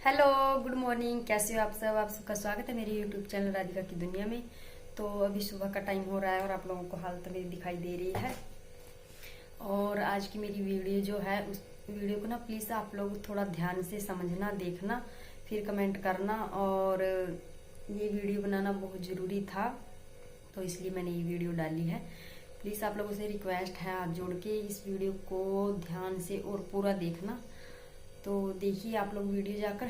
Hello, good morning. कैसे हो आप सब? आप सबका स्वागत है मेरे यूट्यूब चैनल राधिका की दुनिया में। तो अभी सुबह का टाइम हो रहा है और आप लोगों को हालत मेरी दिखाई दे रही है। और आज की मेरी वीडियो जो है, उस वीडियो को ना प्लीज़ आप लोग थोड़ा ध्यान से समझना, देखना, फिर कमेंट करना। और ये वीडियो बनाना बहुत ज़रूरी था, तो इसलिए मैंने ये वीडियो डाली है। प्लीज़ आप लोगों से रिक्वेस्ट है, हाथ जोड़ के इस वीडियो को ध्यान से और पूरा देखना। तो देखिए आप लोग वीडियो जाकर।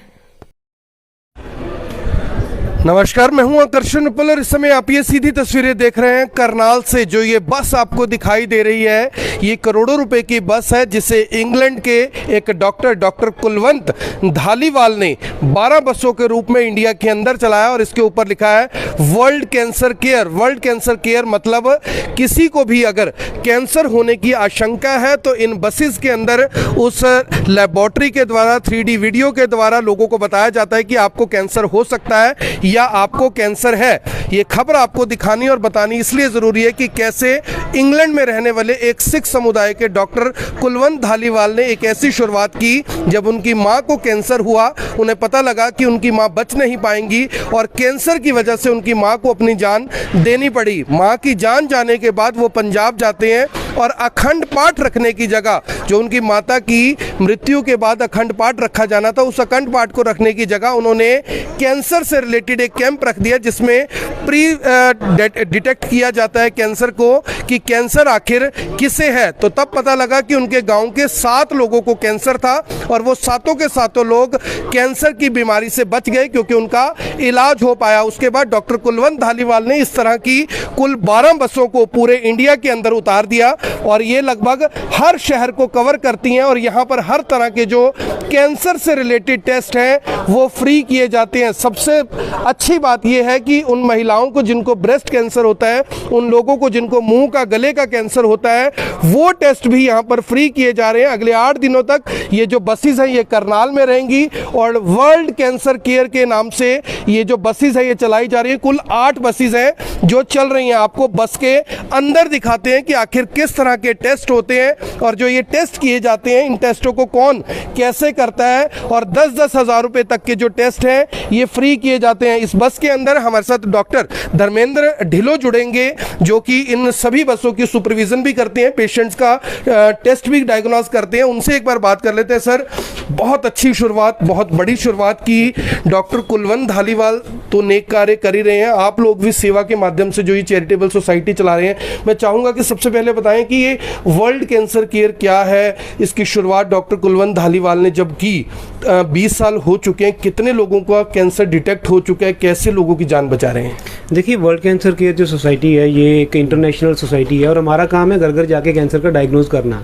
नमस्कार, मैं हूं आकर्षण पलर। इस समय आप ये सीधी तस्वीरें देख रहे हैं करनाल से। जो ये बस आपको दिखाई दे रही है, ये करोड़ों रुपए की बस है, जिसे इंग्लैंड के एक डॉक्टर कुलवंत धालीवाल ने 12 बसों के रूप में इंडिया के अंदर चलाया। और इसके ऊपर लिखा है world cancer care. World cancer care मतलब किसी को भी अगर कैंसर होने की आशंका है तो इन बसेस के अंदर उस लेबोरेटरी के द्वारा 3D वीडियो के द्वारा लोगों को बताया जाता है कि आपको कैंसर हो सकता है या आपको कैंसर है। ये खबर आपको दिखानी और बतानी इसलिए ज़रूरी है कि कैसे इंग्लैंड में रहने वाले एक सिख समुदाय के डॉक्टर कुलवंत धालीवाल ने एक ऐसी शुरुआत की जब उनकी मां को कैंसर हुआ। उन्हें पता लगा कि उनकी मां बच नहीं पाएंगी और कैंसर की वजह से उनकी मां को अपनी जान देनी पड़ी। मां की जान जाने के बाद वो पंजाब जाते हैं और अखंड पाठ रखने की जगह, जो उनकी माता की मृत्यु के बाद अखंड पाठ रखा जाना था, उस अखंड पाठ को रखने की जगह उन्होंने कैंसर से रिलेटेड एक कैंप रख दिया, जिसमें प्री डिटेक्ट किया जाता है कैंसर को कि कैंसर आखिर किसे है। तो तब पता लगा कि उनके गांव के 7 लोगों को कैंसर था और वो सातों के सातों लोग कैंसर की बीमारी से बच गए क्योंकि उनका इलाज हो पाया। उसके बाद डॉक्टर कुलवंत धालीवाल ने इस तरह की कुल 12 बसों को पूरे इंडिया के अंदर उतार दिया और ये लगभग हर शहर को कवर करती हैं। और यहाँ पर हर तरह के जो कैंसर से रिलेटेड टेस्ट हैं वो फ्री किए जाते हैं। सबसे अच्छी बात यह है कि उन महिलाओं को जिनको ब्रेस्ट कैंसर होता है, उन लोगों को जिनको मुंह का, गले का कैंसर होता है, वो टेस्ट भी यहाँ पर फ्री किए जा रहे हैं। अगले 8 दिनों तक ये जो बसेस हैं ये करनाल में रहेंगी और वर्ल्ड कैंसर केयर के नाम से ये जो बसेस है ये चलाई जा रही है। कुल 8 बसेस हैं जो चल रही हैं। आपको बस के अंदर दिखाते हैं कि आखिर किस तरह के टेस्ट होते हैं और जो ये टेस्ट किए जाते हैं, इन टेस्टों को कौन कैसे करता है। और 10-10 हज़ार रुपए तक के जो टेस्ट हैं ये फ्री किए जाते हैं। इस बस के अंदर हमारे साथ डॉक्टर धर्मेंद्र ढिलो जुड़ेंगे, जो कि इन सभी बसों की सुपरविजन भी करते हैं, पेशेंट्स का टेस्ट भी डायग्नोज करते हैं। उनसे एक बार बात कर लेते हैं। सर, बहुत अच्छी शुरुआत, बहुत बड़ी शुरुआत की डॉक्टर कुलवंत धालीवाल, तो नेक कार्य कर ही रहे हैं। आप लोग भी सेवा के माध्यम से जो ये चैरिटेबल सोसाइटी चला रहे हैं, मैं चाहूँगा कि सबसे पहले बताएं कि ये वर्ल्ड कैंसर केयर क्या है। इसकी शुरुआत डॉक्टर कुलवंत धालीवाल ने जब की, 20 साल हो चुके हैं, कितने लोगों का कैंसर डिटेक्ट हो चुका है, कैसे लोगों की जान बचा रहे हैं? देखिए, वर्ल्ड कैंसर केयर जो सोसाइटी है ये एक इंटरनेशनल सोसाइटी है और हमारा काम है घर घर जाके कैंसर का डायग्नोज करना।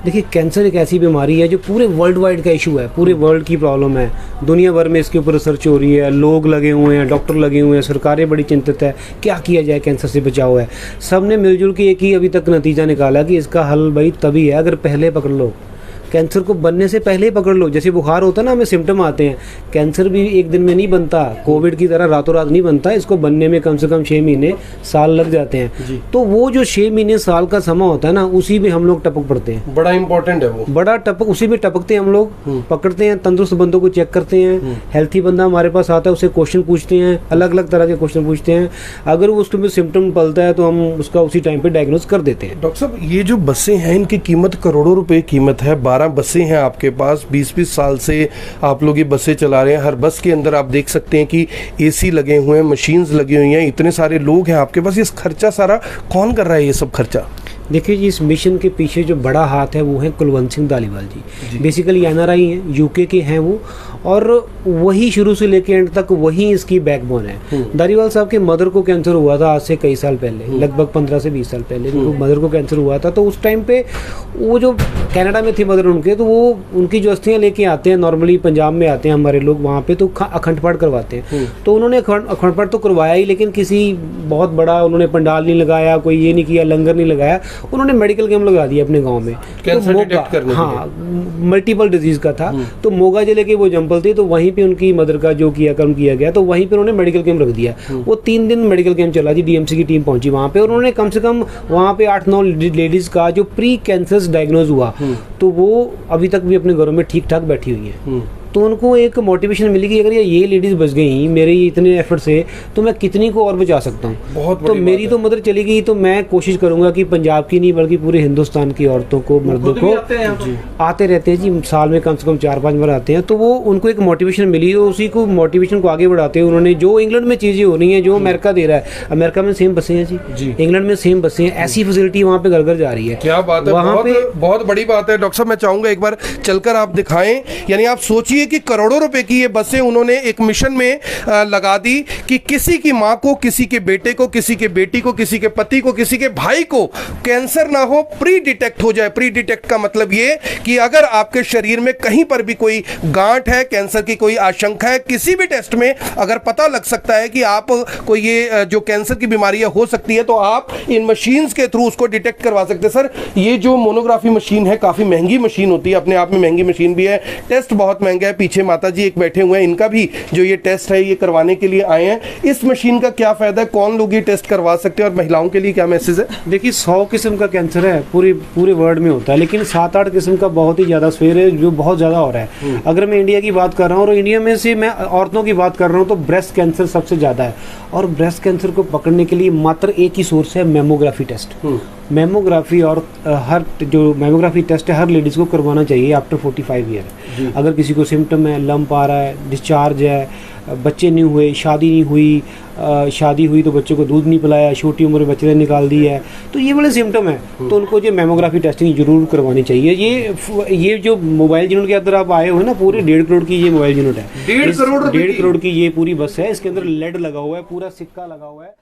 देखिए, कैंसर एक ऐसी बीमारी है जो पूरे वर्ल्ड वाइड का इशू है, पूरे वर्ल्ड की प्रॉब्लम है। दुनिया भर में इसके ऊपर रिसर्च हो रही है, लोग लगे हुए हैं, डॉक्टर लगे हुए हैं, सरकारें बड़ी चिंतित है क्या किया जाए, कैंसर से बचाव है। सब ने मिलजुल के एक ही अभी तक नतीजा निकाला कि इसका हल भाई तभी है अगर पहले पकड़ लो, कैंसर को बनने से पहले ही पकड़ लो। जैसे बुखार होता है ना, हमें सिम्टम आते हैं, कैंसर भी एक दिन में नहीं बनता, कोविड की तरह रातों रात नहीं बनता। इसको बनने में कम से कम 6 महीने साल लग जाते हैं। तो वो जो 6 महीने साल का समय होता है ना, उसी में हम लोग टपक पड़ते हैं। बड़ा इंपॉर्टेंट है वो, बड़ा टपक, उसी में टपकते हैं हम लोग। पकड़ते हैं, तंदुरुस्त बंदों को चेक करते हैं। हेल्थी बंदा हमारे पास आता है, उसे क्वेश्चन पूछते हैं, अलग अलग तरह के क्वेश्चन पूछते हैं। अगर वो उसमें सिम्टम पलता है तो हम उसका उसी टाइम पे डायग्नोज कर देते हैं। डॉक्टर साहब, ये जो बसें हैं इनकी कीमत करोड़ों रुपए कीमत है। 12 बसें हैं आपके पास, 20-20 साल से आप लोग ये बसें चला रहे हैं। हर बस के अंदर आप देख सकते हैं कि AC लगे हुए हैं, मशीन्स लगी हुई हैं, इतने सारे लोग हैं आपके पास। ये खर्चा सारा कौन कर रहा है, ये सब खर्चा? देखिए जी, इस मिशन के पीछे जो बड़ा हाथ है वो है कुलवंत सिंह धालीवाल जी। बेसिकली NRI हैं, UK के हैं वो, और वही शुरू से लेके एंड तक वही इसकी बैकबोन है। धालीवाल साहब के मदर को कैंसर हुआ था आज से कई साल पहले, लगभग 15 से 20 साल पहले मदर को कैंसर हुआ था। तो उस टाइम पे वो जो कनाडा में थी मदर उनके, तो वो उनकी जो अस्थियाँ लेके आते हैं, नॉर्मली पंजाब में आते हैं हमारे लोग वहाँ पे, तो अखंड पाठ करवाते हैं। तो उन्होंने अखंड पाठ तो करवाया ही, लेकिन किसी बहुत बड़ा उन्होंने पंडाल नहीं लगाया, कोई ये नहीं किया, लंगर नहीं लगाया, उन्होंने मेडिकल कैंप लगा दिया अपने गांव में। कैंसर डिटेक्ट करने के लिए। हाँ, मल्टीपल डिजीज का था। तो मोगा जिले के वो जंपल थे, तो वहीं पे उनकी मदर का जो क्रियाक्रम किया गया, तो वहीं पे उन्होंने मेडिकल कैंप रख दिया। वो 3 दिन मेडिकल कैंप चला जी। DMC की टीम पहुंची वहाँ पे और उन्होंने कम से कम वहाँ पे 8-9 लेडीज का जो प्री कैंसर डायग्नोज हुआ, तो वो अभी तक भी अपने घरों में ठीक ठाक बैठी हुई है। तो उनको एक मोटिवेशन मिली कि अगर ये लेडीज़ बच गई मेरे इतने एफर्ट से, तो मैं कितनी को और बचा सकता हूँ। बहुत तो मेरी तो मदर चली गई, तो मैं कोशिश करूँगा कि पंजाब की नहीं बल्कि पूरे हिंदुस्तान की औरतों को, मर्दों को आते रहते हैं जी, साल में कम से कम 4-5 बार आते हैं। तो वो उनको एक मोटिवेशन मिली और उसी को मोटिवेशन को आगे बढ़ाते हुए उन्होंने जो इंग्लैंड में चीज़ें हो रही हैं, जो अमेरिका दे रहा है, अमेरिका में सेम बसें हैं जी, इंग्लैंड में सेम बसें हैं, ऐसी फैसिलिटी वहाँ पे घर घर जा रही है। क्या बात है, वहाँ पे बहुत बड़ी बात है। डॉक्टर साहब मैं चाहूंगा एक बार चलकर आप दिखाएं। यानी आप सोचिए कि करोड़ों रुपए की ये बसें उन्होंने एक मिशन में लगा दी कि किसी की माँ को, किसी के बेटे को, किसी के बेटी को, किसी के पति को, किसी के भाई को कैंसर ना हो, प्री डिटेक्ट हो जाए। प्री डिटेक्ट का मतलब ये कि अगर आपके शरीर में कहीं पर भी कोई गांठ है, कैंसर की कोई आशंका है, किसी भी टेस्ट में अगर पता लग सकता है कि आप को ये जो कैंसर की बीमारियां हो सकती है, तो आप इन मशीन्स के थ्रू उसको डिटेक्ट करवा सकते हैं। सर ये जो मोनोग्राफी मशीन है काफी महंगी मशीन होती है, अपने आप में महंगी मशीन भी है, टेस्ट बहुत महंगा है। पीछे माता जी एक बैठे हुए हैं, इनका भी जो ये टेस्ट है ये करवाने के लिए आए हैं। इस मशीन का क्या फायदा है, कौन लोग ये टेस्ट करवा सकते हैं और महिलाओं के लिए क्या मैसेज है? देखिए 100 किस्म का कैंसर है पूरे वर्ल्ड में होता है, लेकिन 7-8 किस्म का बहुत ही ज़्यादा स्पेयर है, जो बहुत ज़्यादा हो रहा है। अगर मैं इंडिया की बात कर रहा हूँ और इंडिया में से मैं औरतों की बात कर रहा हूँ, तो ब्रेस्ट कैंसर सबसे ज़्यादा है। और ब्रेस्ट कैंसर को पकड़ने के लिए मात्र एक ही सोर्स है, मेमोग्राफी टेस्ट। मेमोग्राफी और हर जो मेमोग्राफी टेस्ट है हर लेडीज़ को करवाना चाहिए आफ्टर 45 ईयर। अगर किसी को सिम्टम है, लंप आ रहा है, डिस्चार्ज है, बच्चे नहीं हुए, शादी नहीं हुई, शादी हुई तो बच्चे को दूध नहीं पिलाया, छोटी उम्र में बच्चे ने निकाल दी है, तो ये वाले सिम्टम है, तो उनको जो मेमोग्राफी टेस्टिंग जरूर करवानी चाहिए। ये जो मोबाइल यूनिट के अंदर आप आए हो ना, पूरे 1.5 करोड़ की ये मोबाइल यूनिट है। 1.5 करोड़ की ये पूरी बस है। इसके अंदर लेड लगा हुआ है, पूरा सिक्का लगा हुआ है।